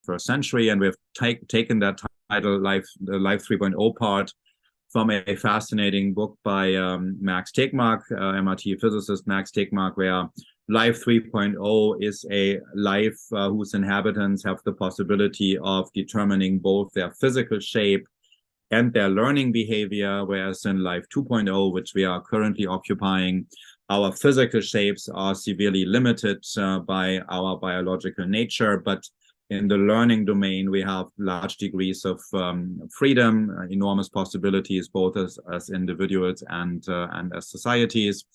21st century. And we've taken that title, the Life 3.0 part, from a fascinating book by Max Tegmark, MIT physicist Max Tegmark, where Life 3.0 is a life whose inhabitants have the possibility of determining both their physical shape and their learning behavior, whereas in Life 2.0, which we are currently occupying, our physical shapes are severely limited by our biological nature, but in the learning domain, we have large degrees of freedom, enormous possibilities, both as individuals and as societies.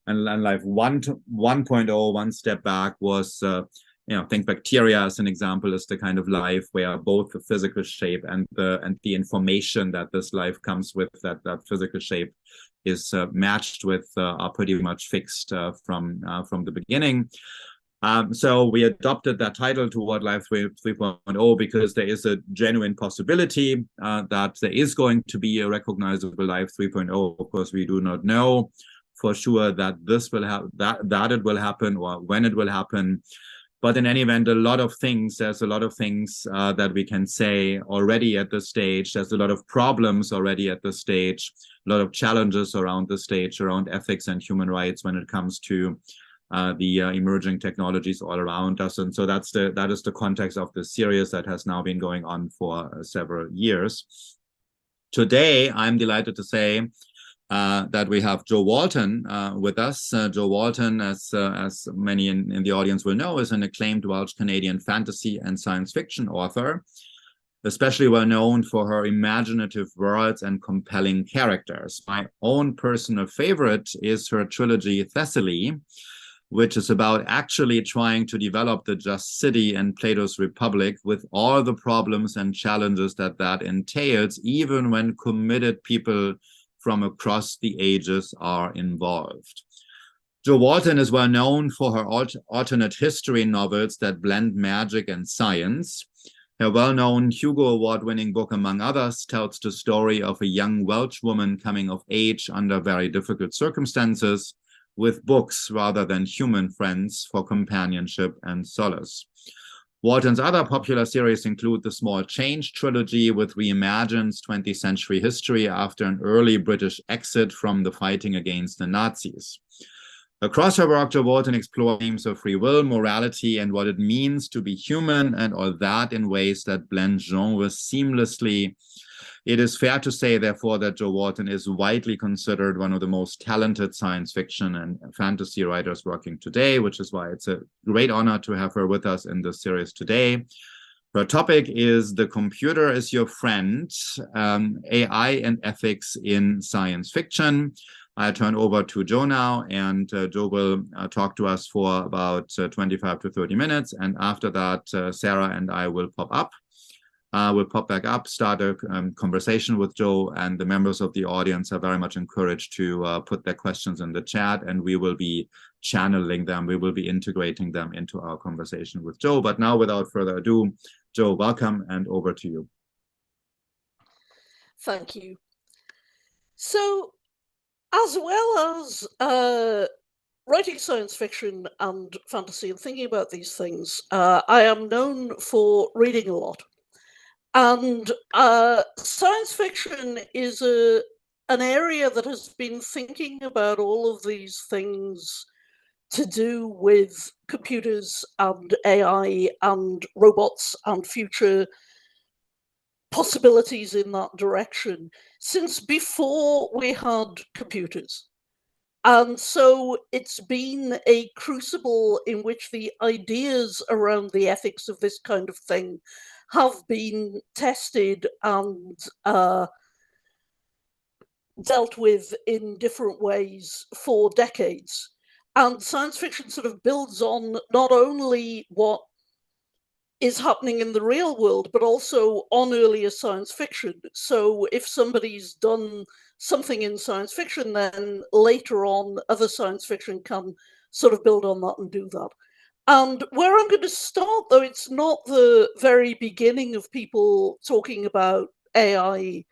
And Life 1.0, one step back, was think bacteria as an example is the kind of life where both the physical shape and the information that this life comes with, that physical shape is matched with, are pretty much fixed from the beginning. So we adopted that title toward Life 3.0 because there is a genuine possibility that there is going to be a recognizable Life 3.0. Of course, we do not know for sure that this will that it will happen or when it will happen. But in any event, there's a lot of things that we can say already at this stage. There's a lot of problems already at this stage, a lot of challenges around this stage, around ethics and human rights when it comes to the emerging technologies all around us. And so that is the context of the series that has now been going on for several years. Today, I'm delighted to say that we have Jo Walton with us. Jo Walton, as many in the audience will know, is an acclaimed Welsh-Canadian fantasy and science fiction author, especially well known for her imaginative worlds and compelling characters. My own personal favorite is her trilogy Thessaly, which is about actually trying to develop the just city in Plato's Republic with all the problems and challenges that entails, even when committed people from across the ages are involved. Jo Walton is well known for her alternate history novels that blend magic and science. Her well-known Hugo Award-winning book, among others, tells the story of a young Welsh woman coming of age under very difficult circumstances, with books rather than human friends for companionship and solace. Walton's other popular series include the Small Change trilogy, which reimagines 20th century history after an early British exit from the fighting against the Nazis. Across her work, Jo Walton explores themes of free will, morality, and what it means to be human, and all that in ways that blend genres seamlessly. It is fair to say, therefore, that Jo Walton is widely considered one of the most talented science fiction and fantasy writers working today, which is why it's a great honor to have her with us in this series today. Her topic is The Computer is Your Friend, AI and Ethics in Science Fiction. I turn over to Jo now, and Jo will talk to us for about 25 to 30 minutes. And after that, Sarah and I will pop back up, start a conversation with Jo, and the members of the audience are very much encouraged to put their questions in the chat, and we will be channeling them. We will be integrating them into our conversation with Jo. But now, without further ado, Jo, welcome, and over to you. Thank you. So, as well as writing science fiction and fantasy and thinking about these things, I am known for reading a lot. And science fiction is an area that has been thinking about all of these things to do with computers and AI and robots and future possibilities in that direction since before we had computers. And so it's been a crucible in which the ideas around the ethics of this kind of thing have been tested and dealt with in different ways for decades. And science fiction sort of builds on not only what is happening in the real world, but also on earlier science fiction. So if somebody's done something in science fiction, then later on other science fiction can sort of build on that and do that. And where I'm going to start, though, it's not the very beginning of people talking about AI,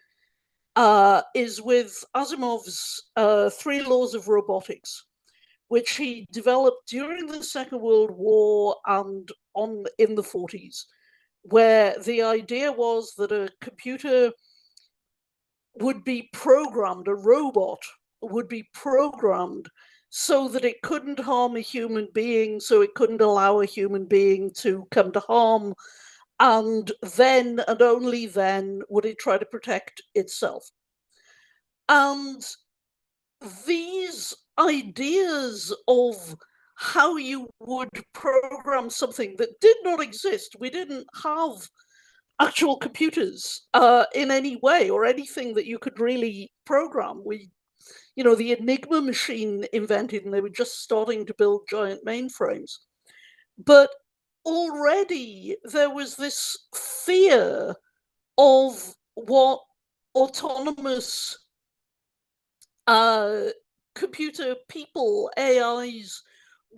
is with Asimov's 3 Laws of Robotics, which he developed during the Second World War and in the 40s, where the idea was that a computer would be programmed, a robot would be programmed so that it couldn't harm a human being, so it couldn't allow a human being to come to harm, and then and only then would it try to protect itself. And these ideas of how you would program something that did not exist, we didn't have actual computers in any way or anything that you could really program. The Enigma machine invented, and they were just starting to build giant mainframes. But already there was this fear of what autonomous computer people, AIs,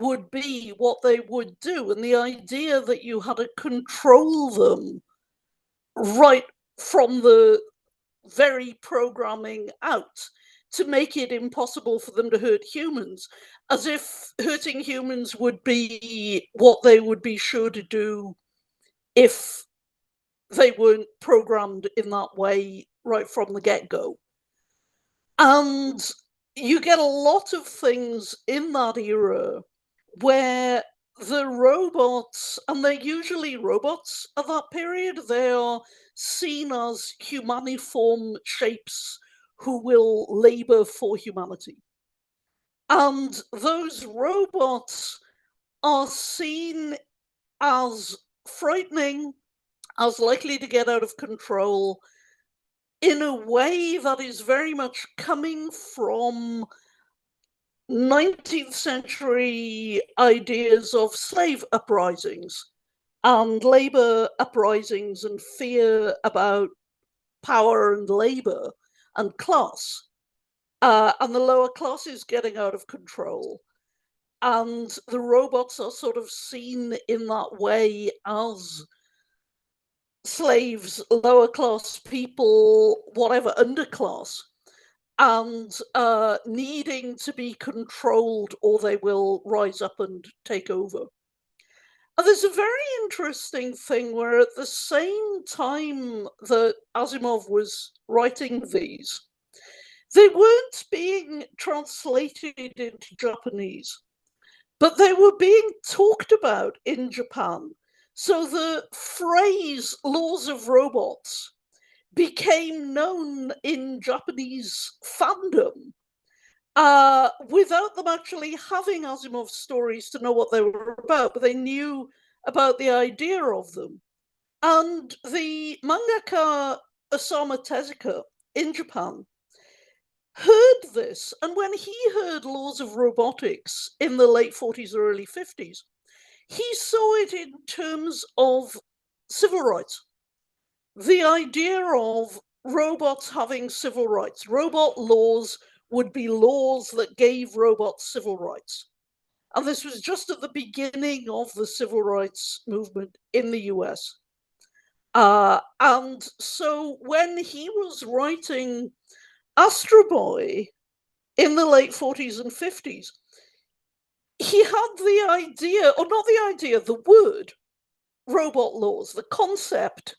would be, what they would do, and the idea that you had to control them right from the very programming out to make it impossible for them to hurt humans, as if hurting humans would be what they would be sure to do if they weren't programmed in that way right from the get-go. And you get a lot of things in that era where the robots, and they're usually robots at that period, they are seen as humaniform shapes who will labor for humanity. And those robots are seen as frightening, as likely to get out of control, in a way that is very much coming from 19th century ideas of slave uprisings and labor uprisings and fear about power and labor and class, and the lower classes getting out of control. And the robots are sort of seen in that way as slaves, lower class people, whatever, underclass, and needing to be controlled or they will rise up and take over. And there's a very interesting thing where at the same time that Asimov was writing these, they weren't being translated into Japanese, but they were being talked about in Japan. So the phrase laws of robots became known in Japanese fandom without them actually having Asimov stories to know what they were about, but they knew about the idea of them. And the mangaka Osamu Tezuka in Japan heard this, and when he heard Laws of Robotics in the late 40s or early 50s, he saw it in terms of civil rights. The idea of robots having civil rights, robot laws would be laws that gave robots civil rights. And this was just at the beginning of the civil rights movement in the US. And so when he was writing Astro Boy in the late 40s and 50s, he had the idea, or not the idea, the word robot laws, the concept,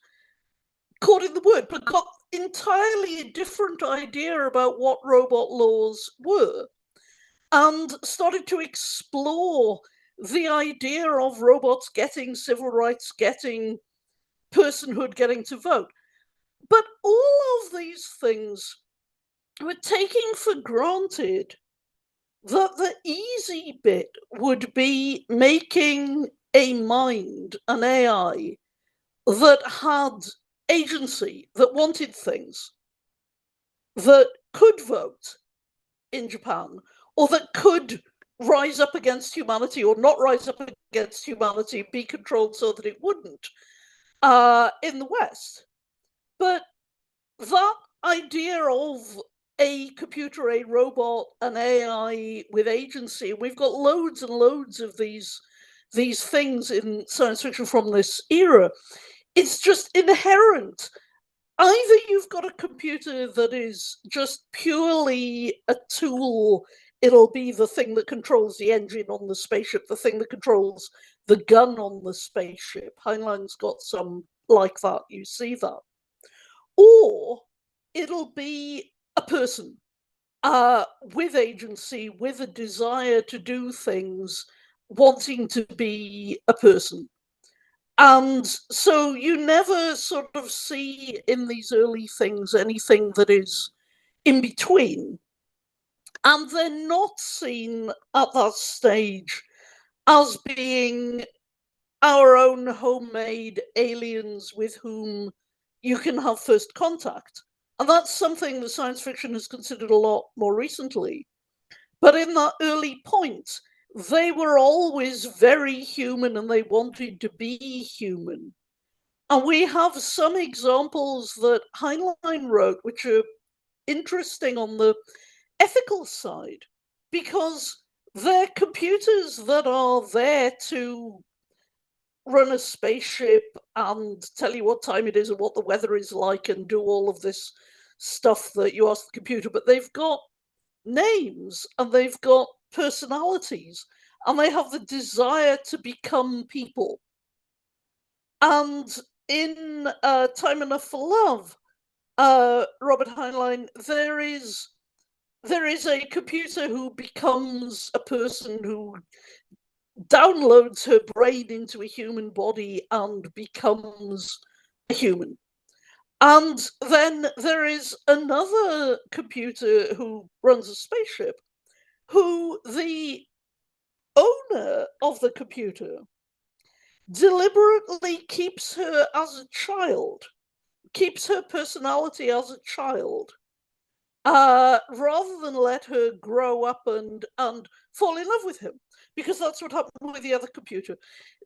caught in the word, but got entirely a different idea about what robot laws were, and started to explore the idea of robots getting civil rights, getting personhood, getting to vote. But all of these things were taking for granted that the easy bit would be making a mind, an AI, that had agency, that wanted things, that could vote in Japan, or that could rise up against humanity or not rise up against humanity, be controlled so that it wouldn't, in the West. But that idea of a computer, a robot, an AI with agency, we've got loads and loads of these things in science fiction from this era. It's just inherent. Either you've got a computer that is just purely a tool, it'll be the thing that controls the engine on the spaceship, the thing that controls the gun on the spaceship. Heinlein's got some like that, you see that. Or it'll be a person with agency, with a desire to do things, wanting to be a person. And so you never sort of see in these early things anything that is in between. And they're not seen at that stage as being our own homemade aliens with whom you can have first contact. And that's something that science fiction has considered a lot more recently. But in that early point, they were always very human and they wanted to be human. And we have some examples that Heinlein wrote, which are interesting on the ethical side, because they're computers that are there to run a spaceship and tell you what time it is and what the weather is like and do all of this stuff that you ask the computer, but they've got names and they've got personalities and they have the desire to become people. And in Time Enough for Love, Robert Heinlein, there is a computer who becomes a person who downloads her brain into a human body and becomes a human. And then there is another computer who runs a spaceship, who the owner of the computer deliberately keeps her as a child, keeps her personality as a child, rather than let her grow up and fall in love with him, because that's what happened with the other computer.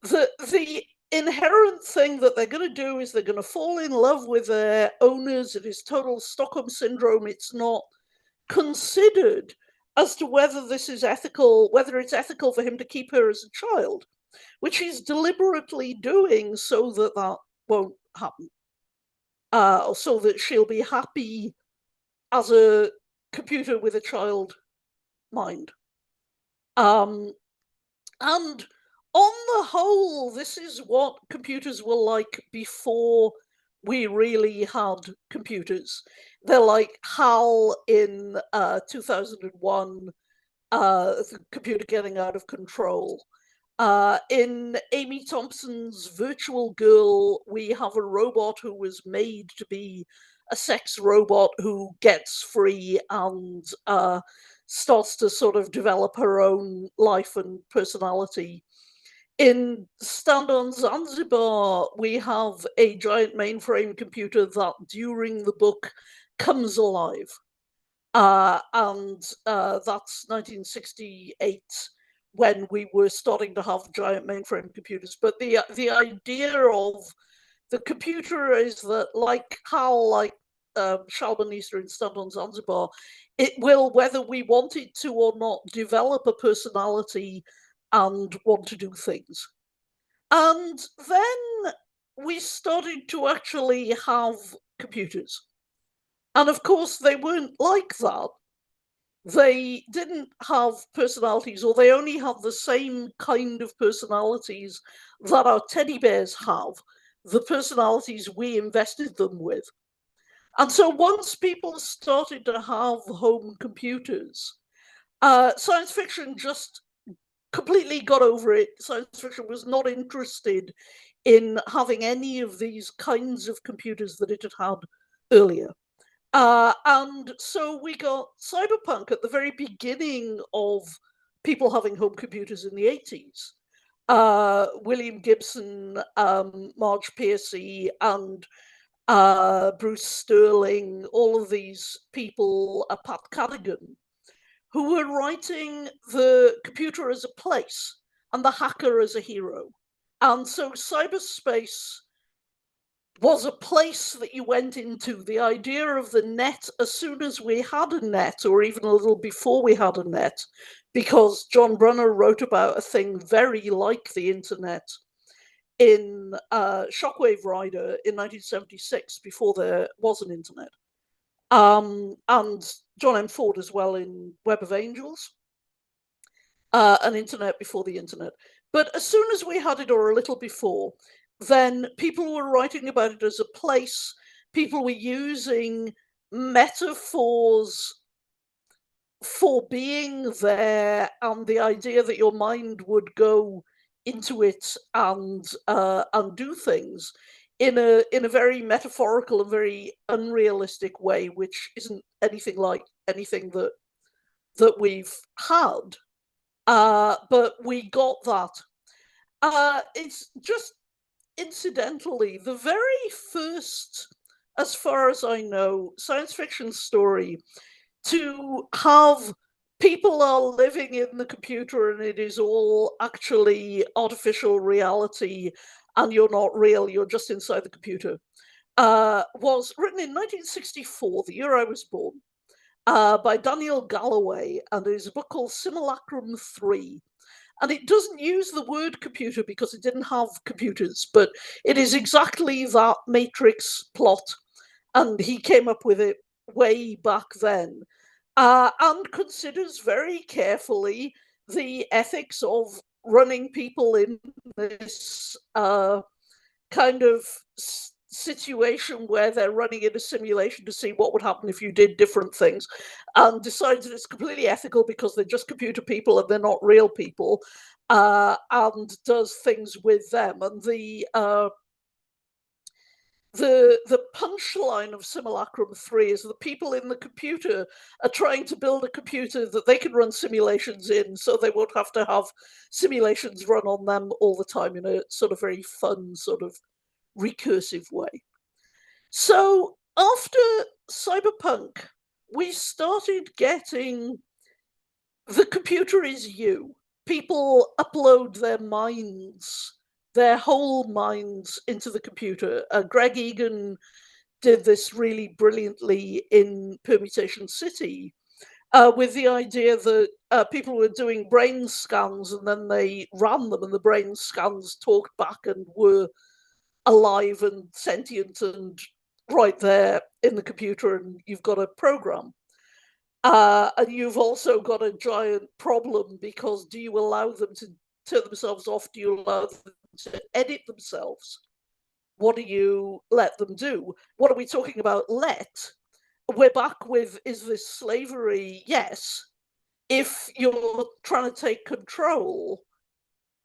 The inherent thing that they're going to do is they're going to fall in love with their owners. It is total Stockholm syndrome. It's not considered as to whether this is ethical, whether it's ethical for him to keep her as a child, which he's deliberately doing so that that won't happen, so that she'll be happy as a computer with a child mind. And on the whole, this is what computers were like before we really had computers. They're like HAL in 2001, the computer getting out of control. In Amy Thompson's Virtual Girl, we have a robot who was made to be a sex robot who gets free and starts to sort of develop her own life and personality. In Stand on Zanzibar, we have a giant mainframe computer that during the book comes alive. And that's 1968, when we were starting to have giant mainframe computers. But the idea of the computer is that, like HAL, like Shalbanista in Stand on Zanzibar, it will, whether we want it to or not, develop a personality and want to do things. And then we started to actually have computers. And of course, they weren't like that. They didn't have personalities, or they only have the same kind of personalities that our teddy bears have, the personalities we invested them with. And so once people started to have home computers, science fiction just completely got over it. Science fiction was not interested in having any of these kinds of computers that it had had earlier. And so we got cyberpunk at the very beginning of people having home computers in the 80s. William Gibson, Marge Piercy, and Bruce Sterling, all of these people, Pat Cadigan, who were writing the computer as a place and the hacker as a hero. And so cyberspace was a place that you went into. The idea of the net, as soon as we had a net, or even a little before we had a net, because John Brunner wrote about a thing very like the internet in Shockwave Rider in 1976, before there was an internet. And John M. Ford as well in Web of Angels, an internet before the internet. But as soon as we had it, or a little before, then people were writing about it as a place. People were using metaphors for being there, and the idea that your mind would go into it and do things in a very metaphorical and very unrealistic way, which isn't anything like anything that we've had. But we got that. It's just incidentally the very first, as far as I know, science fiction story to have people are living in the computer and it is all actually artificial reality and you're not real, you're just inside the computer, was written in 1964, the year I was born, by Daniel Galloway, and it is a book called Simulacrum 3. And it doesn't use the word computer because it didn't have computers, but it is exactly that Matrix plot. And he came up with it way back then, and considers very carefully the ethics of running people in this kind of situation where they're running in a simulation to see what would happen if you did different things, and decides that it's completely ethical because they're just computer people and they're not real people, and does things with them. And the punchline of Simulacrum 3 is the people in the computer are trying to build a computer that they can run simulations in, so they won't have to have simulations run on them all the time in a sort of very fun, sort of recursive way. So after Cyberpunk, we started getting the computer is you. People upload their minds, their whole minds, into the computer. Greg Egan did this really brilliantly in Permutation City, with the idea that people were doing brain scans and then they ran them and the brain scans talked back and were alive and sentient and right there in the computer, and you've got a program. And you've also got a giant problem, because do you allow them to turn themselves off? Do you allow them to edit themselves? What do you let them do? What are we talking about? We're back with, is this slavery? Yes. If you're trying to take control,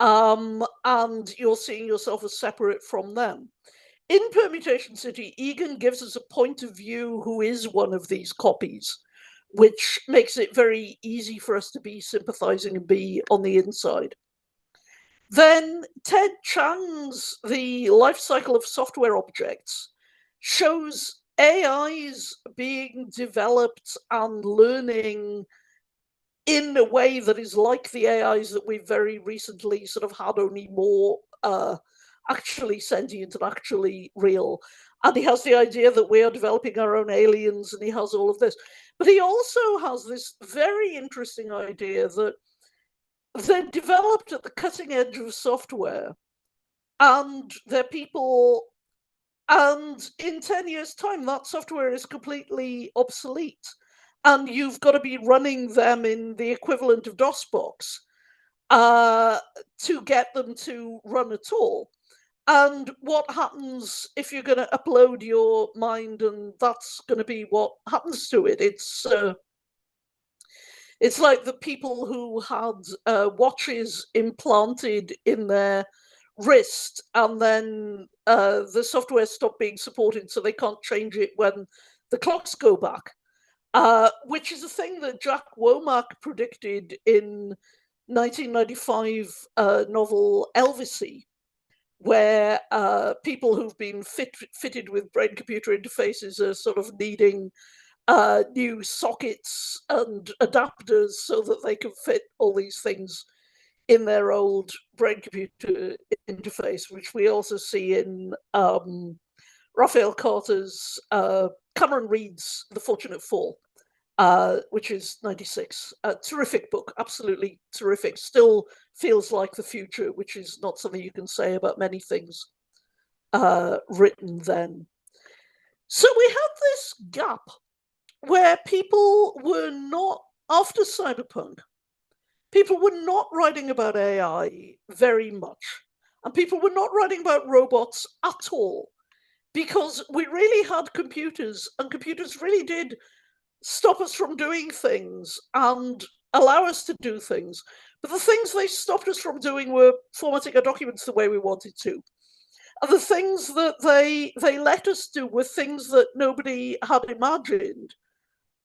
and you're seeing yourself as separate from them. In Permutation City, Egan gives us a point of view who is one of these copies, which makes it very easy for us to be sympathizing and be on the inside. Then Ted Chiang's The Life Cycle of Software Objects shows AIs being developed and learning in a way that is like the AIs that we've very recently sort of had, only more actually sentient and actually real. And he has the idea that we are developing our own aliens, and he has all of this. But he also has this very interesting idea that they're developed at the cutting edge of software, and they're people, and in 10 years' time, that software is completely obsolete. And you've got to be running them in the equivalent of DOSBox to get them to run at all. And what happens if you're going to upload your mind, and that's going to be what happens to it? It's like the people who had watches implanted in their wrist, and then the software stopped being supported, so they can't change it when the clocks go back. Which is a thing that Jack Womack predicted in 1995 novel Elvisy, where people who've been fitted with brain-computer interfaces are sort of needing new sockets and adapters so that they can fit all these things in their old brain-computer interface, which we also see in Raphael Carter's Cameron Reed's The Fortunate Fall, which is 96. A terrific book, absolutely terrific. Still feels like the future, which is not something you can say about many things written then. So we had this gap where people were not, after Cyberpunk, people were not writing about AI very much. and people were not writing about robots at all, because we really had computers, and computers really did stop us from doing things and allow us to do things. But the things they stopped us from doing were formatting our documents the way we wanted to. And the things that they let us do were things that nobody had imagined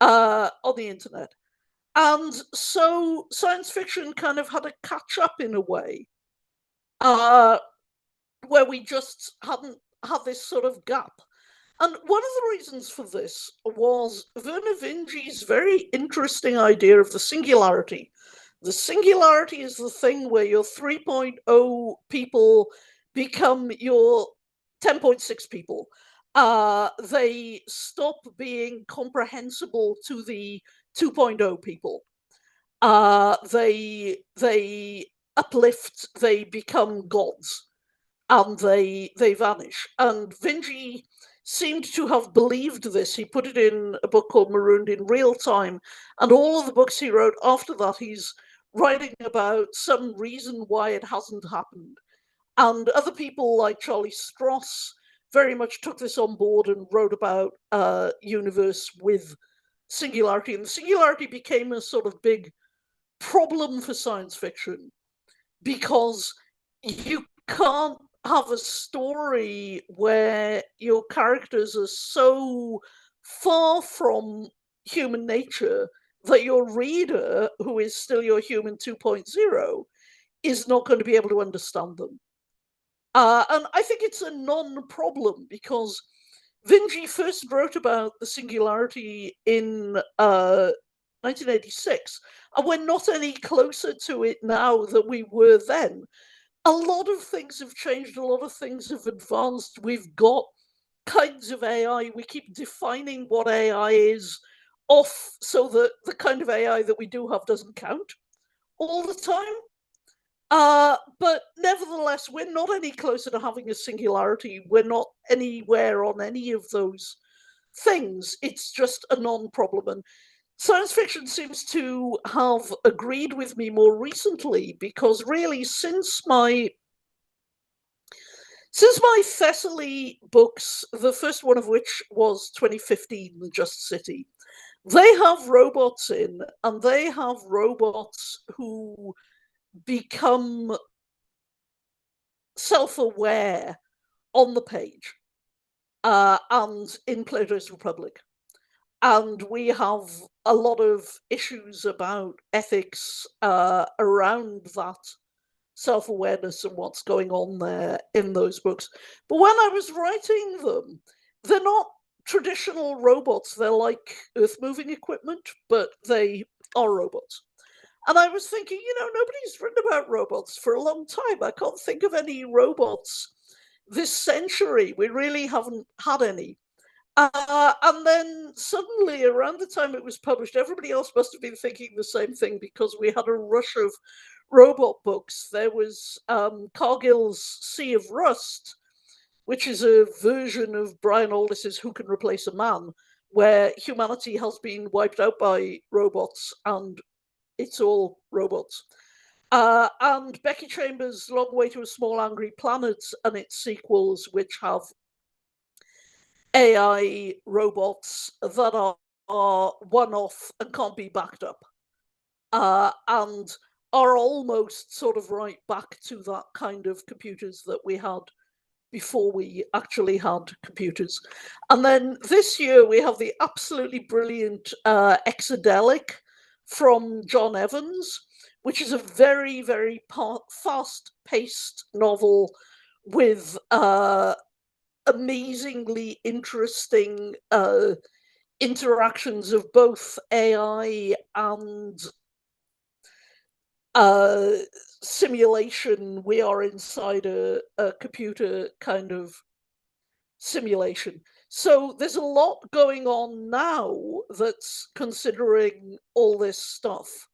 on the internet. And so science fiction kind of had to catch up in a way, where we just hadn't had this sort of gap. And one of the reasons for this was Werner Vinge's very interesting idea of the singularity. The singularity is the thing where your 3.0 people become your 10.6 people. They stop being comprehensible to the 2.0 people. They uplift, they become gods, and they vanish. And Vinge seemed to have believed this. He put it in a book called Marooned in Real Time, and all of the books he wrote after that, he's writing about some reason why it hasn't happened. And other people like Charlie Stross very much took this on board and wrote about a universe with singularity. And the singularity became a sort of big problem for science fiction, because you can't have a story where your characters are so far from human nature that your reader, who is still your human 2.0, is not going to be able to understand them. And I think it's a non-problem, because Vinge first wrote about the singularity in 1986, and we're not any closer to it now than we were then. A lot of things have changed, a lot of things have advanced. We've got kinds of AI. We keep defining what AI is off so that the kind of AI that we do have doesn't count all the time. But nevertheless, we're not any closer to having a singularity. We're not anywhere on any of those things. It's just a non-problem. And science fiction seems to have agreed with me more recently, because really since my Thessaly books, the first one of which was 2015, The Just City, they have robots in, and they have robots who become self-aware on the page, and in Plato's Republic. And we have a lot of issues about ethics around that self-awareness and what's going on there in those books. But when I was writing them, they're not traditional robots. They're like earth-moving equipment, but they are robots. And I was thinking, nobody's written about robots for a long time. I can't think of any robots this century. We really haven't had any. And then suddenly, around the time it was published, everybody else must have been thinking the same thing, because we had a rush of robot books. There was Cargill's Sea of Rust, which is a version of Brian Aldiss's Who Can Replace a Man, where humanity has been wiped out by robots, and it's all robots. And Becky Chambers' Long Way to a Small Angry Planet and its sequels, which have AI robots that are one-off and can't be backed up, and are almost sort of right back to that kind of computers that we had before we actually had computers. And then this year we have the absolutely brilliant Exadelic from John Evans, which is a very, very fast-paced novel with amazingly interesting interactions of both AI and simulation. We are inside a computer kind of simulation. So there's a lot going on now that's considering all this stuff.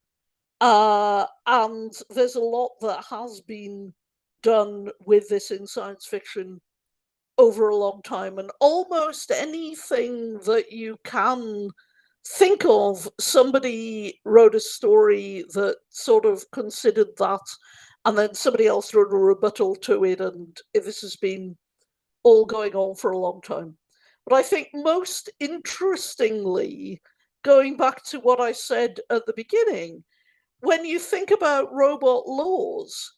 And there's a lot that has been done with this in science fiction over a long time. And almost anything that you can think of, somebody wrote a story that sort of considered that and then somebody else wrote a rebuttal to it, and this has been all going on for a long time. But I think most interestingly, going back to what I said at the beginning, when you think about robot laws,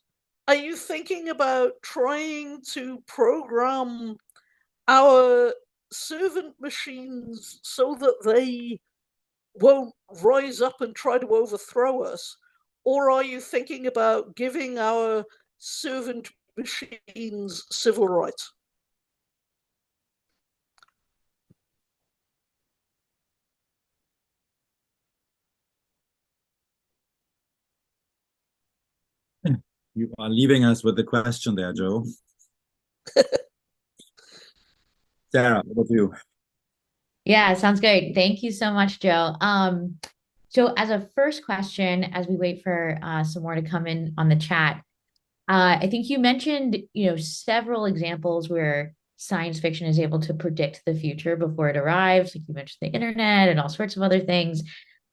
are you thinking about trying to program our servant machines so that they won't rise up and try to overthrow us? Or are you thinking about giving our servant machines civil rights? You are leaving us with the question there, Joe. Sarah, what about you? Yeah, sounds great. Thank you so much, Joe. So as a first question, as we wait for some more to come in on the chat, I think you mentioned, several examples where science fiction is able to predict the future before it arrives. Like you mentioned the internet and all sorts of other things.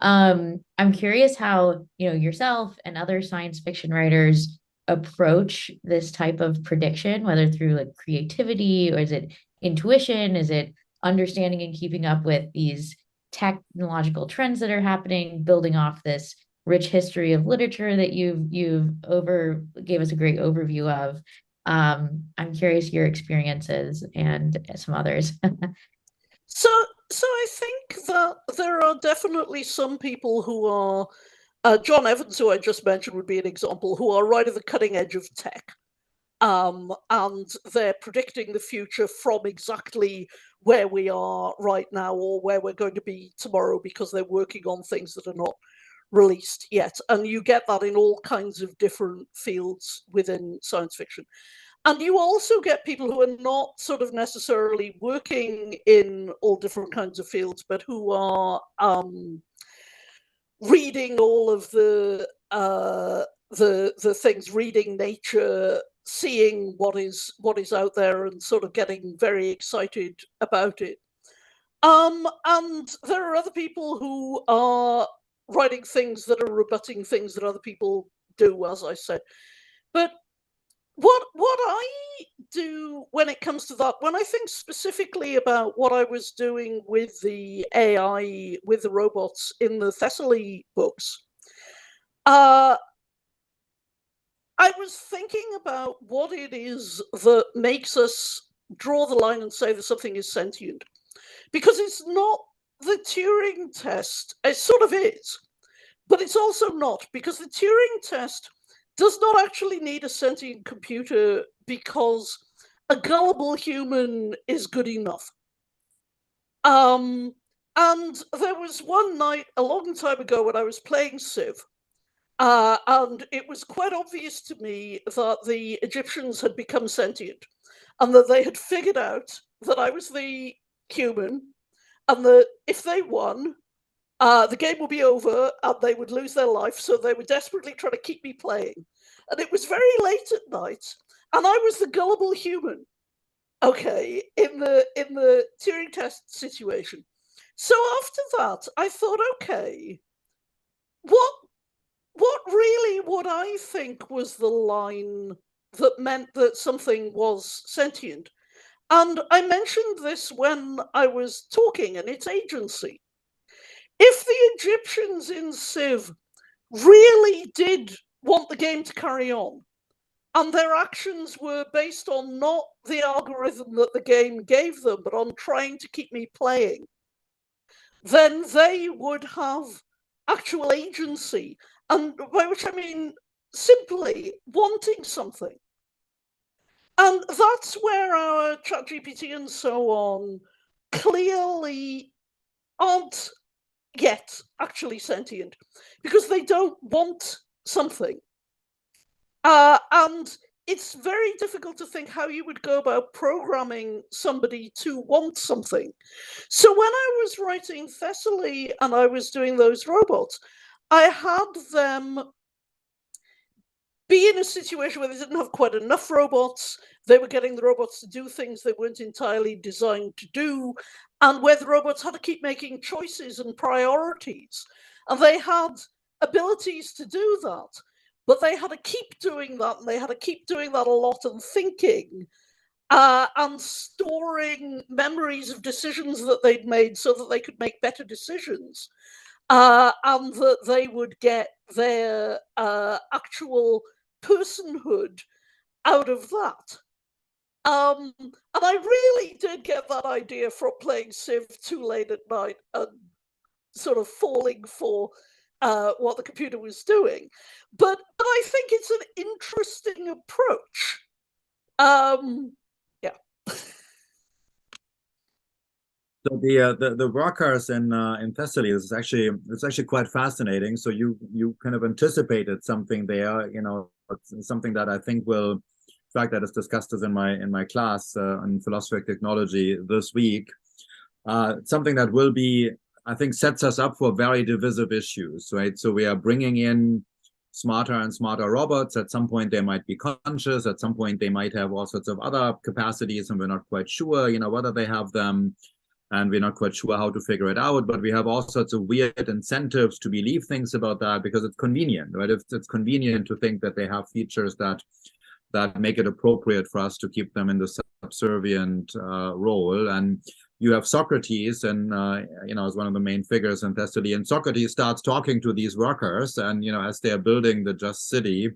I'm curious how, yourself and other science fiction writers approach this type of prediction, whether through like creativity or is it intuition? Is it understanding and keeping up with these technological trends that are happening, building off this rich history of literature that you've over gave us a great overview of. I'm curious your experiences and some others. So, so I think that there are definitely some people who are, John Evans, who I just mentioned, would be an example, who are right at the cutting edge of tech. And they're predicting the future from exactly where we are right now or where we're going to be tomorrow because they're working on things that are not released yet. And you get that in all kinds of different fields within science fiction. And you also get people who are not sort of necessarily working in all different kinds of fields, but who are reading all of the things, reading nature, seeing what is out there, and sort of getting very excited about it. And there are other people who are writing things that are rebutting things that other people do, as I said. But what I do when it comes to that, when I think specifically about what I was doing with the AI, with the robots in the Thessaly books, I was thinking about what it is that makes us draw the line and say that something is sentient. Because it's not the Turing test. It sort of is, but it's also not, because the Turing test does not actually need a sentient computer because a gullible human is good enough. And there was one night a long time ago when I was playing Civ, and it was quite obvious to me that the Egyptians had become sentient and that they had figured out that I was the human and that if they won, the game would be over and they would lose their life. So they were desperately trying to keep me playing. And it was very late at night, and I was the gullible human. Okay, in the Turing test situation. So after that, I thought, okay, what really would I think was the line that meant that something was sentient? And I mentioned this when I was talking, and it's agency. If the Egyptians in Civ really did want the game to carry on, and their actions were based on not the algorithm that the game gave them, but on trying to keep me playing, then they would have actual agency. And by which I mean simply wanting something. And that's where our ChatGPT and so on clearly aren't yet actually sentient, because they don't want something. And it's very difficult to think how you would go about programming somebody to want something. So when I was writing Thessaly and I was doing those robots, I had them be in a situation where they didn't have quite enough robots. They were getting the robots to do things they weren't entirely designed to do, and where the robots had to keep making choices and priorities. And they had abilities to do that. but they had to keep doing that, and they had to keep doing that a lot and thinking and storing memories of decisions that they'd made so that they could make better decisions, and that they would get their actual personhood out of that. And I really did get that idea from playing Civ too late at night and sort of falling for what the computer was doing. But I think it's an interesting approach. Yeah. So the workers in Thessaly is actually, it's actually quite fascinating. So you kind of anticipated something there, you know, something that I think will, in fact, that is discussed as in my class on philosophy of technology this week. Something that will be, I think, sets us up for very divisive issues, right? So we are bringing in smarter and smarter robots. At some point, they might be conscious. At some point, they might have all sorts of other capacities, and we're not quite sure, you know, whether they have them. And we're not quite sure how to figure it out, but we have all sorts of weird incentives to believe things about that because it's convenient, right? It's convenient to think that they have features that make it appropriate for us to keep them in the subservient role. And you have Socrates, and you know, as one of the main figures in Thessaly, and Socrates starts talking to these workers, and you know, as they are building the just city,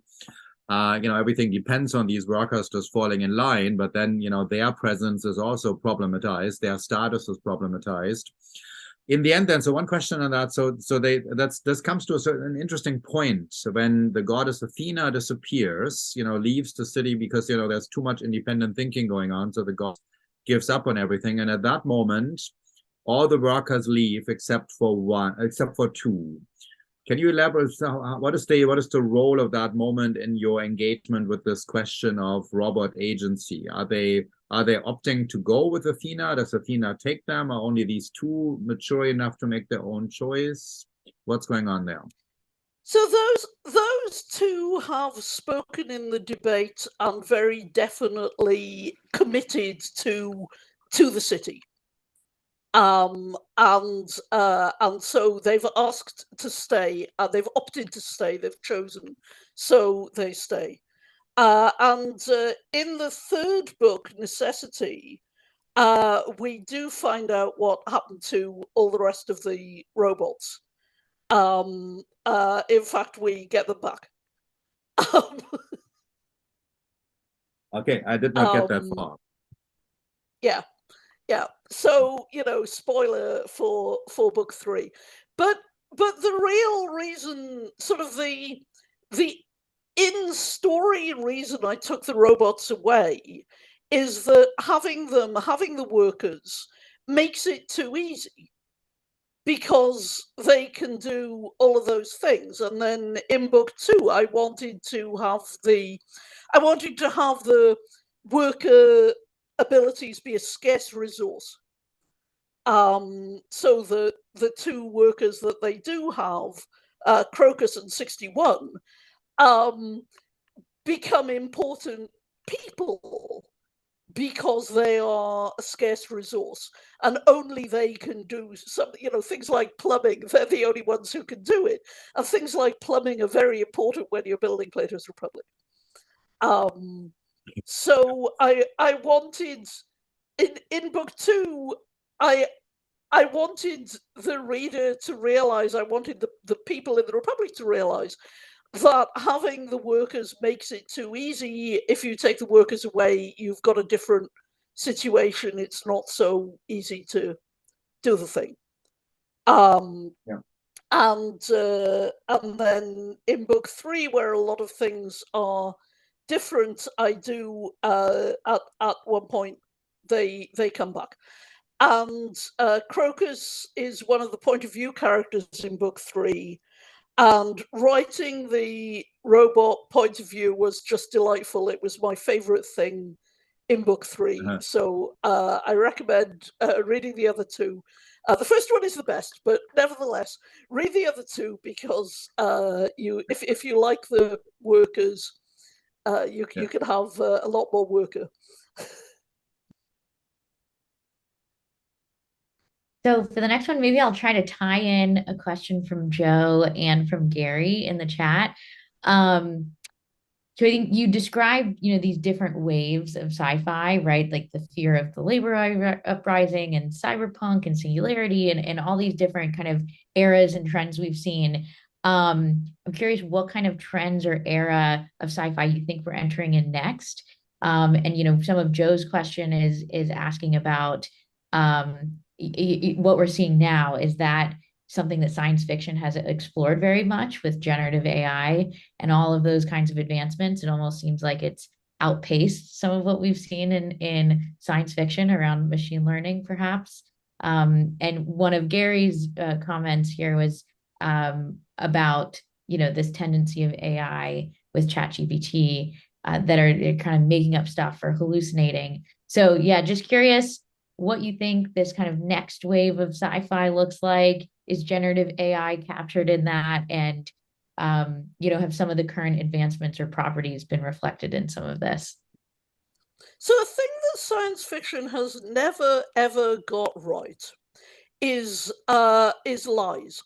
you know, everything depends on these workers just falling in line, but then, you know, their presence is also problematized, their status is problematized. In the end, then, so one question on that, so this comes to a certain interesting point. So when the goddess Athena disappears, you know, leaves the city because, you know, there's too much independent thinking going on, so the god gives up on everything, and at that moment, all the workers leave except for two. Can you elaborate? What is the role of that moment in your engagement with this question of robot agency? Are they opting to go with Athena? Does Athena take them? Are only these two mature enough to make their own choice? What's going on there? So those two have spoken in the debate and very definitely committed to the city. And so they've asked to stay, they've opted to stay, they've chosen, so they stay. And in the third book, Necessity, we do find out what happened to all the rest of the robots. In fact, we get them back. Okay, I did not get that far. Yeah. Yeah, so you know, spoiler for book 3, but the real reason, sort of the in story reason I took the robots away, is that having the workers makes it too easy because they can do all of those things. And then in book 2, I wanted to have the worker abilities be a scarce resource. So the two workers that they do have, Crocus and 61, become important people because they are a scarce resource, and only they can do some, you know, things like plumbing. They're the only ones who can do it, and things like plumbing are very important when you're building Plato's Republic. So I wanted in book 2, I wanted the reader to realize, I wanted the people in the Republic to realize that having the workers makes it too easy. If you take the workers away, you've got a different situation. It's not so easy to do the thing. Yeah. And then in book 3, where a lot of things are different, I do at one point they come back. And Crocus is one of the point of view characters in book 3. And writing the robot point of view was just delightful. It was my favorite thing in book 3. So I recommend reading the other two. The first one is the best, but nevertheless, read the other two because if you like the workers, you can have a lot more worker. So for the next one, maybe I'll try to tie in a question from Joe and from Gary in the chat. So I think you described, these different waves of sci-fi, right? Like the fear of the labor uprising and cyberpunk and singularity and all these different kind of eras and trends we've seen. I'm curious what kind of trends or era of sci-fi you think we're entering in next. And some of Joe's question is asking about what we're seeing now. Is that something that science fiction has explored very much with generative AI and all of those kinds of advancements? It almost seems like it's outpaced some of what we've seen in science fiction around machine learning, perhaps. And one of Gary's comments here was about this tendency of AI with ChatGPT that are kind of making up stuff or hallucinating. So yeah, just curious what you think this kind of next wave of sci-fi looks like. Is generative AI captured in that? And have some of the current advancements or properties been reflected in some of this? So a thing that science fiction has never ever got right is lies.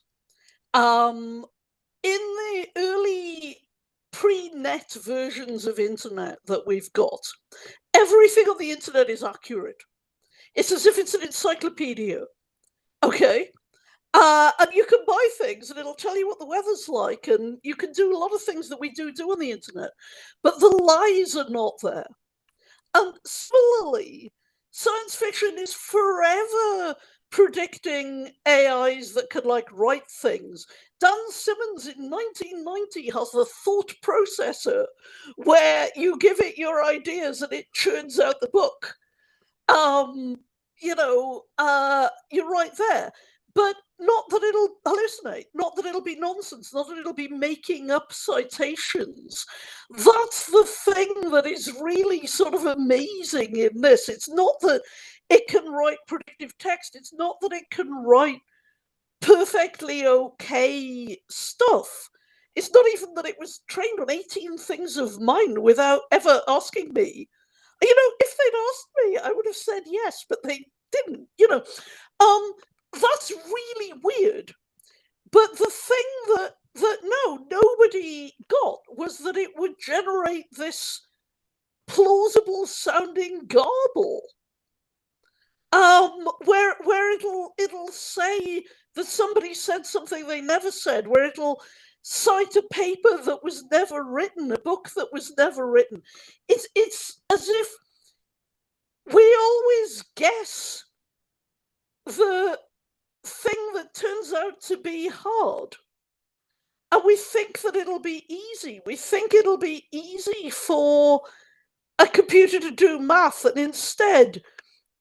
In the early pre-net versions of internet that we've got, everything on the internet is accurate. It's as if it's an encyclopedia. Okay. And you can buy things and it'll tell you what the weather's like, and you can do a lot of things that we do on the internet, but the lies are not there. And similarly, science fiction is forever predicting AIs that can write things. Dan Simmons in 1990 has the thought processor where you give it your ideas and it churns out the book. You're right there. But not that it'll hallucinate, not that it'll be nonsense, not that it'll be making up citations. That's the thing that is really sort of amazing in this. It's not that it can write predictive text. It's not that it can write perfectly okay stuff. It's not even that it was trained on 18 things of mine without ever asking me. If they'd asked me, I would have said yes, but they didn't. That's really weird. But the thing that nobody got was that it would generate this plausible sounding garble. Where it'll say that somebody said something they never said, where it'll cite a paper that was never written, a book that was never written. It's as if we always guess the thing that turns out to be hard. And we think that it'll be easy. We think it'll be easy for a computer to do math, and instead,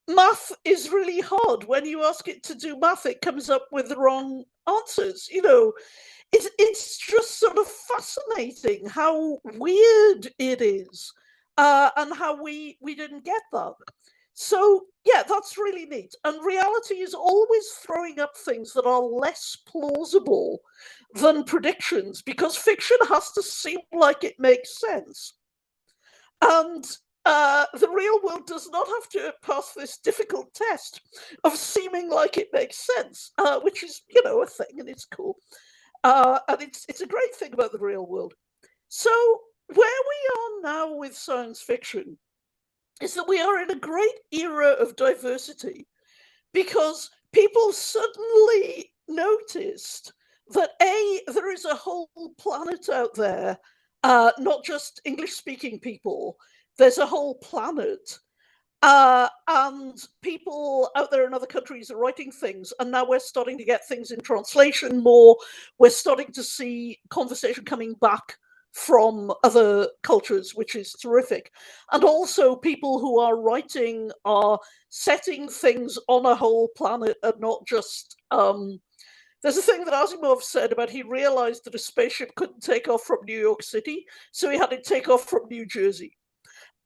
math is really hard. When you ask it to do math, it comes up with the wrong answers. It's just sort of fascinating how weird it is, and how we didn't get that. So yeah, that's really neat. And reality is always throwing up things that are less plausible than predictions, because fiction has to seem like it makes sense. And the real world does not have to pass this difficult test of seeming like it makes sense, which is, a thing, and it's cool. And it's a great thing about the real world. So where we are now with science fiction is that we are in a great era of diversity, because people suddenly noticed that there is a whole planet out there, not just English-speaking people. There's a whole planet, and people out there in other countries are writing things, and now we're starting to get things in translation more. We're starting to see conversation coming back from other cultures, which is terrific. And also people who are writing are setting things on a whole planet and not just there's a thing that Asimov said about, he realized that a spaceship couldn't take off from New York City, so he had to take off from New Jersey.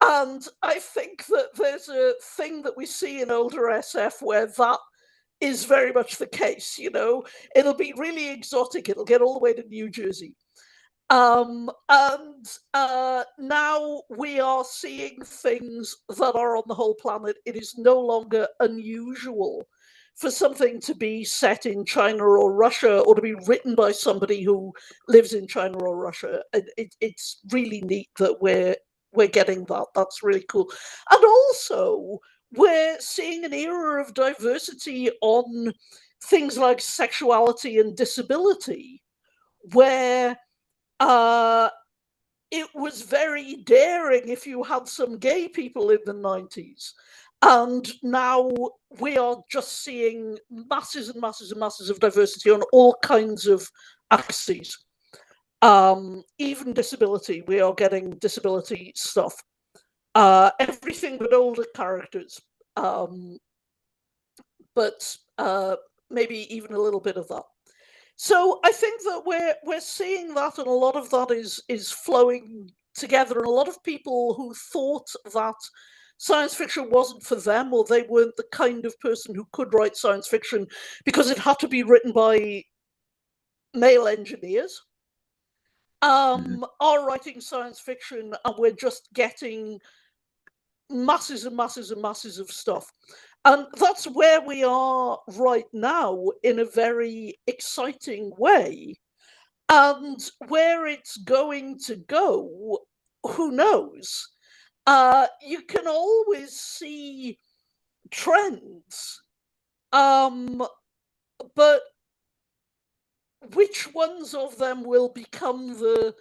And I think that there's a thing that we see in older SF where that is very much the case. It'll be really exotic, it'll get all the way to New Jersey. And now we are seeing things that are on the whole planet. It is no longer unusual for something to be set in China or Russia, or to be written by somebody who lives in China or Russia. It's really neat that we're getting that. That's really cool. And also, we're seeing an era of diversity on things like sexuality and disability, where it was very daring if you had some gay people in the 90s. And now we are just seeing masses and masses and masses of diversity on all kinds of axes. Even disability, we are getting disability stuff. Everything but older characters. But maybe even a little bit of that. So I think that we're seeing that, and a lot of that is flowing together. And a lot of people who thought that science fiction wasn't for them, or they weren't the kind of person who could write science fiction because it had to be written by male engineers, are writing science fiction, and we're just getting masses and masses and masses of stuff. And that's where we are right now, in a very exciting way. And where it's going to go, who knows? You can always see trends, but which ones of them will become the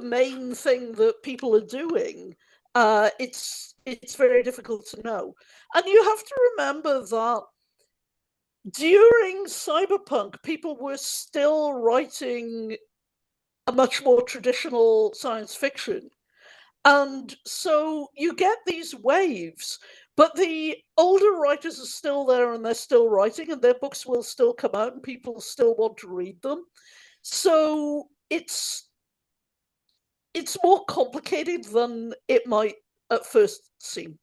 main thing that people are doing? It's very difficult to know. And you have to remember that during cyberpunk, people were still writing a much more traditional science fiction. And so you get these waves, but the older writers are still there, and they're still writing, and their books will still come out, and people still want to read them. So it's more complicated than it might at first seem.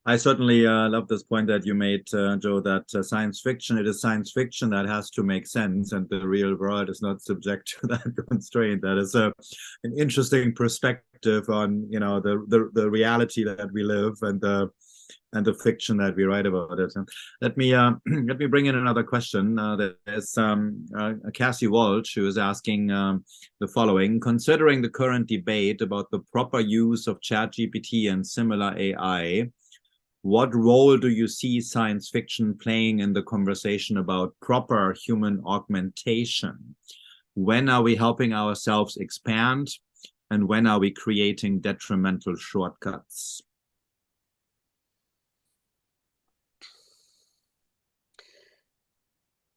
I certainly love this point that you made, Joe, that science fiction, it is science fiction that has to make sense, and the real world is not subject to that constraint. That is an interesting perspective on, you know, the reality that we live, and the fiction that we write about it. And let me let me bring in another question. There's Cassie Walsh, who is asking the following: considering the current debate about the proper use of ChatGPT and similar AI, what role do you see science fiction playing in the conversation about proper human augmentation? When are we helping ourselves expand, and when are we creating detrimental shortcuts?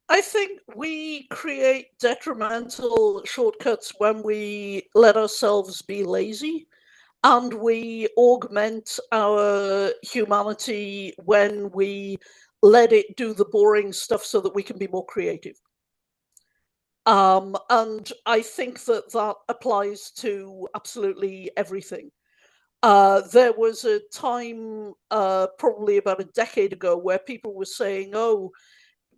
I think we create detrimental shortcuts when we let ourselves be lazy, and we augment our humanity when we let it do the boring stuff so that we can be more creative. And I think that applies to absolutely everything. There was a time, probably about a decade ago, where people were saying, oh,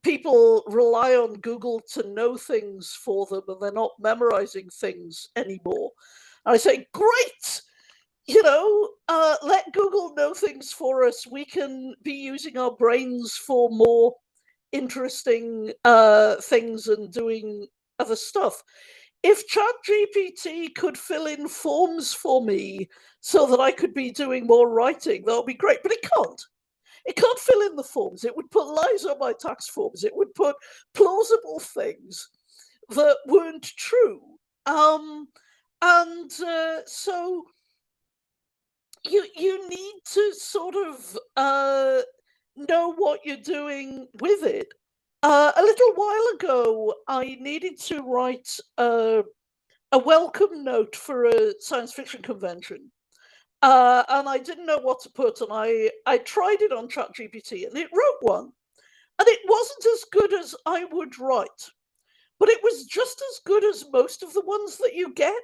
people rely on Google to know things for them, and they're not memorizing things anymore. And I say, great! Let Google know things for us. We can be using our brains for more interesting things and doing other stuff. If ChatGPT could fill in forms for me so that I could be doing more writing, that would be great. But it can't. It can't fill in the forms. It would put lies on my tax forms. It would put plausible things that weren't true. So you need to sort of know what you're doing with it. A little while ago, I needed to write a welcome note for a science fiction convention. And I didn't know what to put, and I tried it on ChatGPT, and it wrote one. And it wasn't as good as I would write, but it was just as good as most of the ones that you get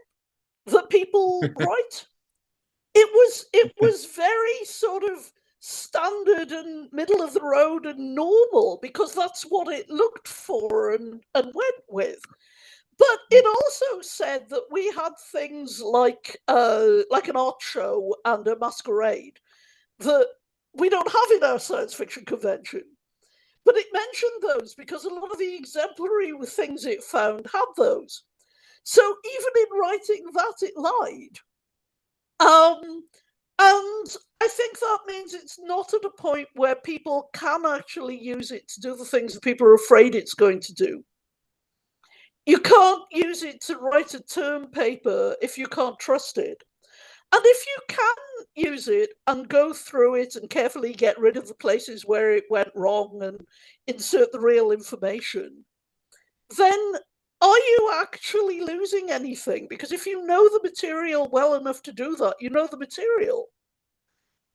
that people write. It was very sort of standard and middle of the road and normal, because that's what it looked for and went with. But it also said that we had things like an art show and a masquerade that we don't have in our science fiction convention. But it mentioned those because a lot of the exemplary things it found had those. So even in writing that, it lied. And I think that means it's not at a point where people can actually use it to do the things that people are afraid it's going to do. You can't use it to write a term paper if you can't trust it. And if you can use it and go through it and carefully get rid of the places where it went wrong and insert the real information, then are you actually losing anything? Because if you know the material well enough to do that, you know the material.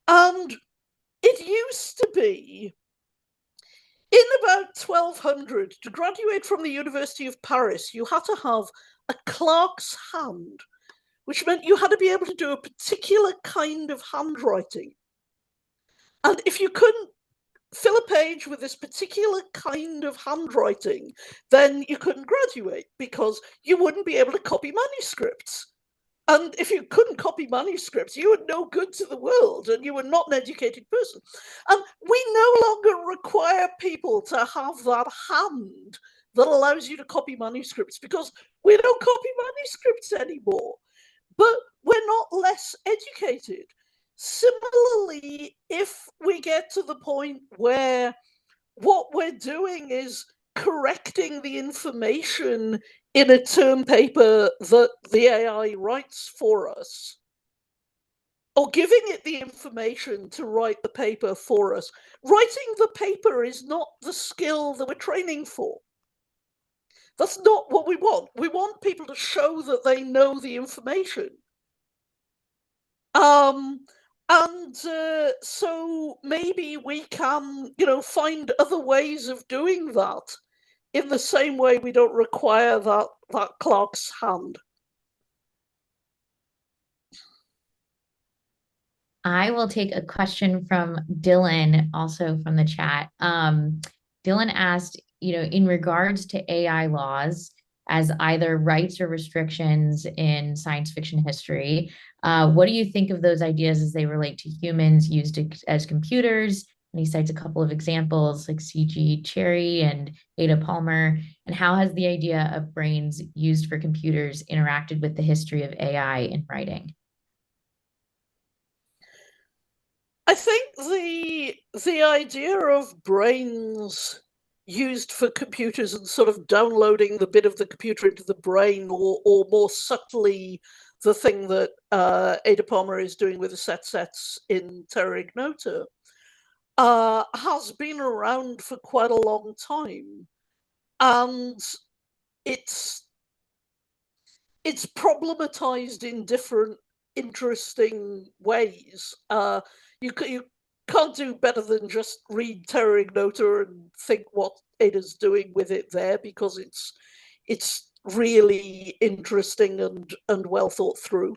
And it used to be, in about 1200, to graduate from the University of Paris, you had to have a clerk's hand, which meant you had to be able to do a particular kind of handwriting. And if you couldn't fill a page with this particular kind of handwriting, then you couldn't graduate because you wouldn't be able to copy manuscripts. And if you couldn't copy manuscripts, you were no good to the world and you were not an educated person. And we no longer require people to have that hand that allows you to copy manuscripts because we don't copy manuscripts anymore. But we're not less educated. Similarly, if we get to the point where what we're doing is correcting the information in a term paper that the AI writes for us, or giving it the information to write the paper for us, writing the paper is not the skill that we're training for. That's not what we want. We want people to show that they know the information. So maybe we can, find other ways of doing that in the same way we don't require that clerk's hand. I will take a question from Dylan, also from the chat. Dylan asked, in regards to AI laws as either rights or restrictions in science fiction history, what do you think of those ideas as they relate to humans used as computers? And he cites a couple of examples like C.G. Cherry and Ada Palmer. And how has the idea of brains used for computers interacted with the history of AI in writing? I think the idea of brains used for computers and sort of downloading the bit of the computer into the brain, or more subtly, the thing that Ada Palmer is doing with the sets in Terra Ignota, has been around for quite a long time. And it's problematized in different interesting ways. You can't do better than just read Terra Ignota and think what Ada's doing with it there, because it's really interesting and well thought through.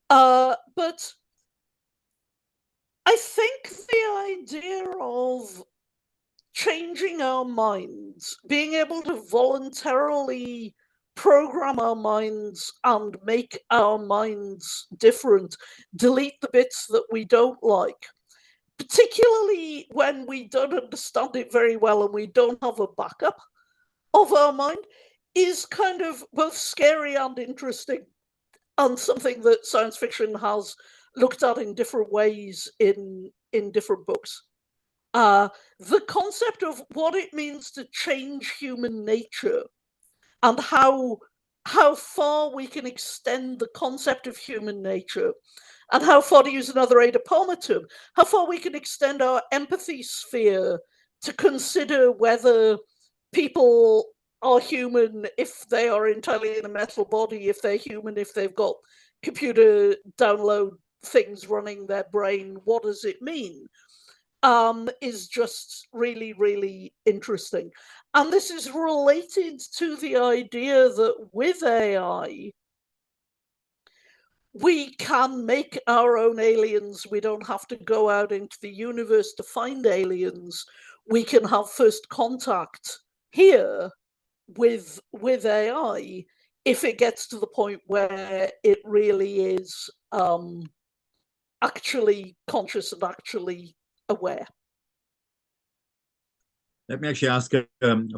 But I think the idea of changing our minds, being able to voluntarily program our minds and make our minds different, delete the bits that we don't like, particularly when we don't understand it very well and we don't have a backup of our mind, is kind of both scary and interesting, and something that science fiction has looked at in different ways in different books. The concept of what it means to change human nature and how far we can extend the concept of human nature, and how far, to use another Ada Palmer term, how far we can extend our empathy sphere to consider whether people are human if they are entirely in a metal body, if they're human if they've got computer download things running their brain. What does it mean? Is just really, really interesting. And this is related to the idea that with AI, we can make our own aliens. We don't have to go out into the universe to find aliens. We can have first contact here with AI if it gets to the point where it really is actually conscious and actually aware. Let me actually ask a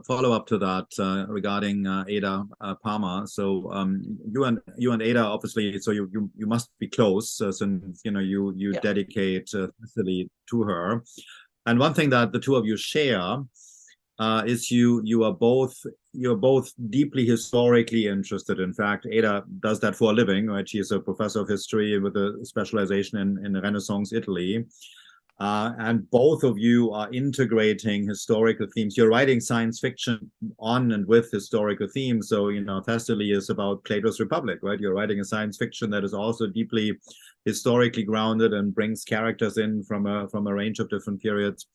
follow-up to that regarding Ada Palmer. So you and Ada, obviously, so you must be close, since you dedicate specially to her. And one thing that the two of you share is you're both deeply historically interested. In fact, Ada does that for a living, right? She is a professor of history with a specialization in Renaissance Italy. And both of you are integrating historical themes. You're writing science fiction on and with historical themes. So, Thessaly is about Plato's Republic, right? You're writing a science fiction that is also deeply historically grounded and brings characters in from a range of different periods.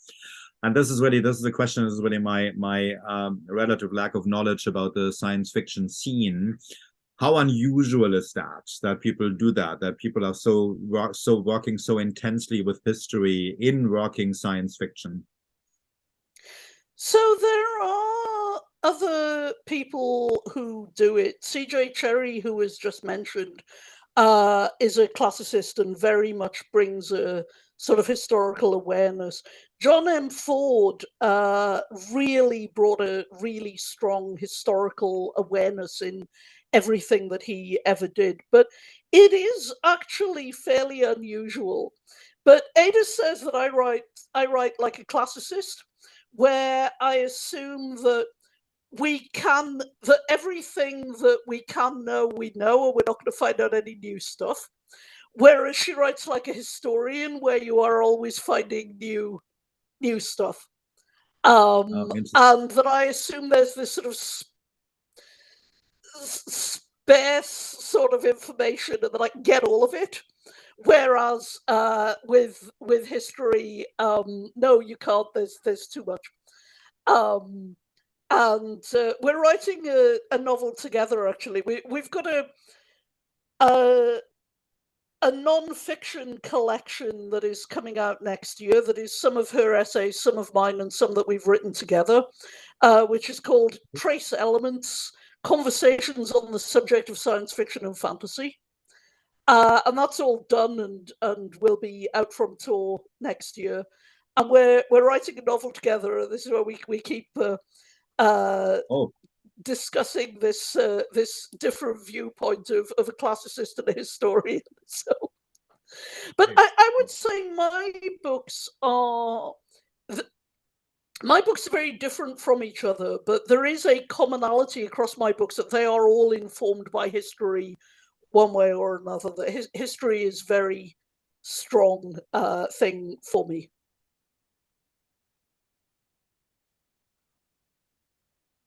And this is the question. This is really my relative lack of knowledge about the science fiction scene. How unusual is that people do that people are so working so intensely with history in working science fiction? So there are other people who do it. C.J. Cherry, who was just mentioned, is a classicist and very much brings a sort of historical awareness. John M. Ford really brought a really strong historical awareness in everything that he ever did. But it is actually fairly unusual. But Ada says that I write like a classicist, where I assume that everything that we can know, we know, and we're not going to find out any new stuff. Whereas she writes like a historian, where you are always finding new stuff. And that I assume there's this sort of sparse sort of information, and that I can get all of it. Whereas with history, no, you can't. There's too much. And we're writing a novel together. Actually, we've got a non-fiction collection that is coming out next year. That is some of her essays, some of mine, and some that we've written together, which is called Trace Elements: Conversations on the Subject of Science Fiction and Fantasy. And that's all done and will be out from tour next year. And we're writing a novel together. And this is where we keep discussing this different viewpoint of a classicist and a historian. So, but I would say my books are very different from each other. But there is a commonality across my books, that they are all informed by history, one way or another. That history is very strong thing for me.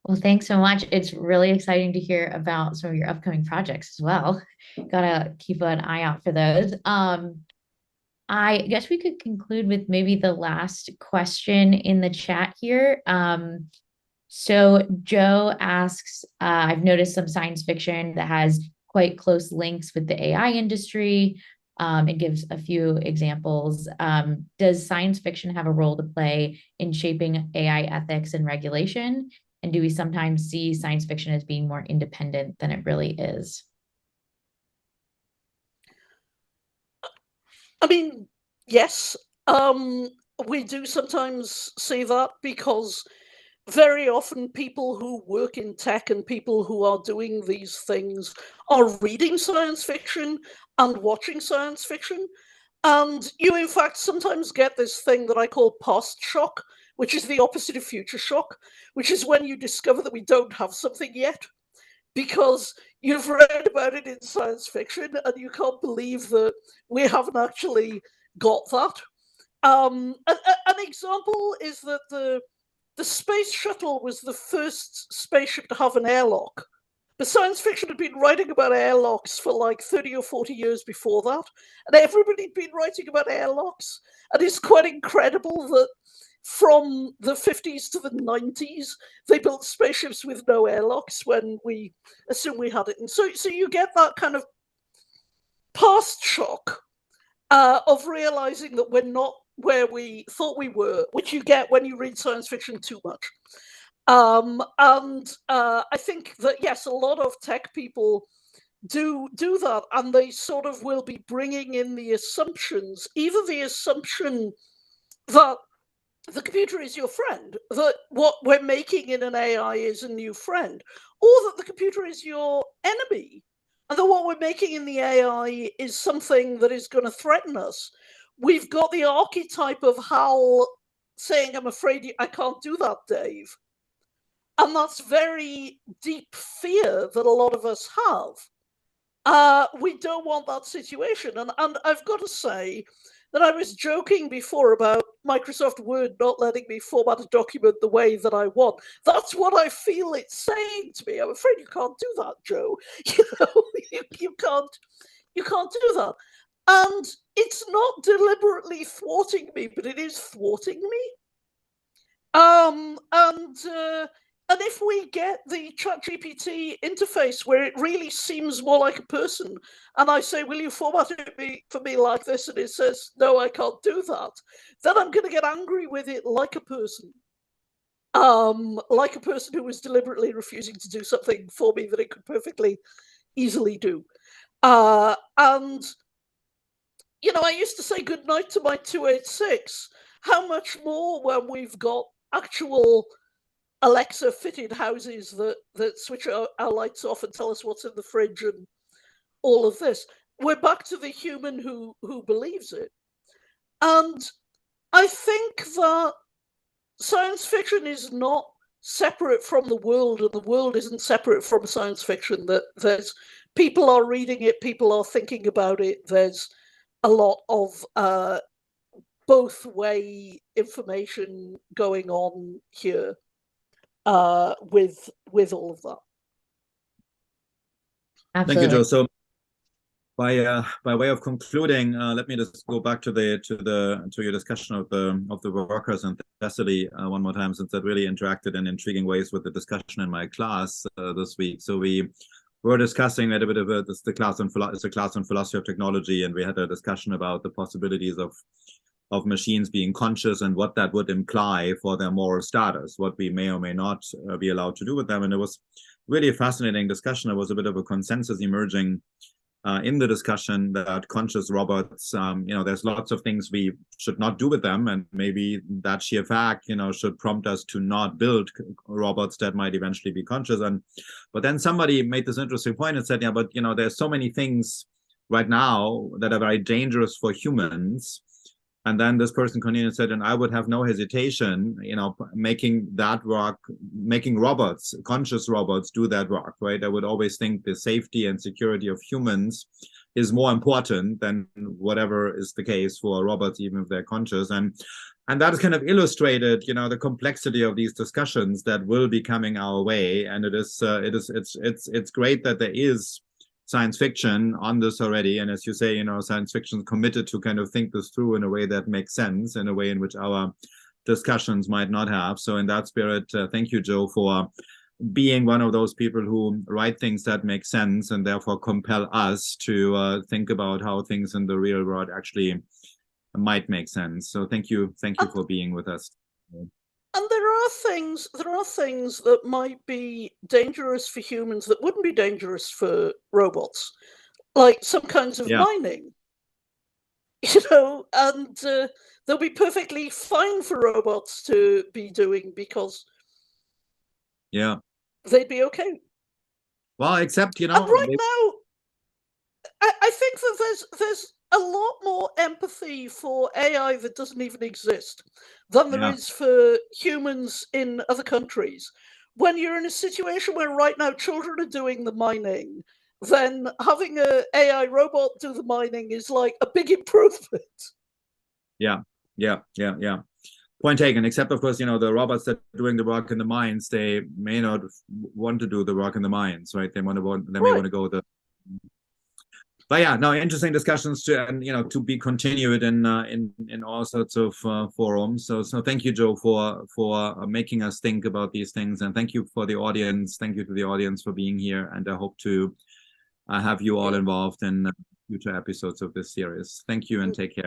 Well, thanks so much. It's really exciting to hear about some of your upcoming projects as well. Gotta keep an eye out for those. I guess we could conclude with maybe the last question in the chat here. So Joe asks, I've noticed some science fiction that has quite close links with the AI industry, and gives a few examples. Does science fiction have a role to play in shaping AI ethics and regulation? And do we sometimes see science fiction as being more independent than it really is? I mean, yes, we do sometimes see that, because very often people who work in tech and people who are doing these things are reading science fiction and watching science fiction. And you, in fact, sometimes get this thing that I call past shock, which is the opposite of future shock, which is when you discover that we don't have something yet, because you've read about it in science fiction and you can't believe that we haven't actually got that. An example is that the space shuttle was the first spaceship to have an airlock. But science fiction had been writing about airlocks for like 30 or 40 years before that. And everybody had been writing about airlocks. And it's quite incredible that from the 50s to the 90s, they built spaceships with no airlocks when we assume we had it. And so you get that kind of past shock of realizing that we're not where we thought we were, which you get when you read science fiction too much. I think that, yes, a lot of tech people do that, and they sort of will be bringing in the assumptions, either the assumption that the computer is your friend, that what we're making in an AI is a new friend, or that the computer is your enemy, and that what we're making in the AI is something that is going to threaten us. We've got the archetype of Hal saying, "I'm afraid I can't do that, Dave." And that's very deep fear that a lot of us have. We don't want that situation. And I've got to say that I was joking before about Microsoft Word not letting me format a document the way that I want. That's what I feel it's saying to me. I'm afraid you can't do that, Joe. You can't do that. And it's not deliberately thwarting me, but it is thwarting me. And if we get the ChatGPT interface where it really seems more like a person, and I say, "Will you format it for me like this?" and it says, "No, I can't do that," then I'm going to get angry with it like a person. Like a person who was deliberately refusing to do something for me that it could perfectly easily do. And I used to say goodnight to my 286. How much more when we've got actual Alexa fitted houses that switch our lights off and tell us what's in the fridge and all of this. We're back to the human who believes it. And I think that science fiction is not separate from the world, and the world isn't separate from science fiction. That there's people are reading it, people are thinking about it. There's a lot of both way information going on here. With all of that. Absolutely. Thank you, Joe. So by way of concluding, let me just go back to your discussion of the workers and necessity one more time, since that really interacted in intriguing ways with the discussion in my class this week. So we were discussing a bit of the class on philosophy of technology, and we had a discussion about the possibilities of machines being conscious and what that would imply for their moral status, what we may or may not be allowed to do with them. And it was really a fascinating discussion. There was a bit of a consensus emerging in the discussion that conscious robots, there's lots of things we should not do with them, and maybe that sheer fact, should prompt us to not build robots that might eventually be conscious. But then somebody made this interesting point and said, yeah, but there's so many things right now that are very dangerous for humans. And then this person continued and said, and I would have no hesitation, making that work, making robots, conscious robots, do that work, right? I would always think the safety and security of humans is more important than whatever is the case for robots, even if they're conscious. And that is kind of illustrated, the complexity of these discussions that will be coming our way. And it's great that there is science fiction on this already, and as you say, science fiction is committed to kind of think this through in a way that makes sense, in a way in which our discussions might not have. So in that spirit, thank you, Joe, for being one of those people who write things that make sense and therefore compel us to think about how things in the real world actually might make sense. So thank you for being with us. And there are things that might be dangerous for humans that wouldn't be dangerous for robots, like some kinds of mining. And they'll be perfectly fine for robots to be doing because they'd be okay. Well, except and right now, I think that there's a lot more empathy for AI that doesn't even exist than there is for humans in other countries. When you're in a situation where right now children are doing the mining, then having an AI robot do the mining is like a big improvement. Yeah. Point taken, except of course, the robots that are doing the work in the mines, they may not want to do the work in the mines, right? They may want to go the. But yeah, no, interesting discussions to be continued in all sorts of forums. So thank you, Joe, for making us think about these things, and thank you for the audience. Thank you to the audience for being here, and I hope to have you all involved in future episodes of this series. Thank you and take care.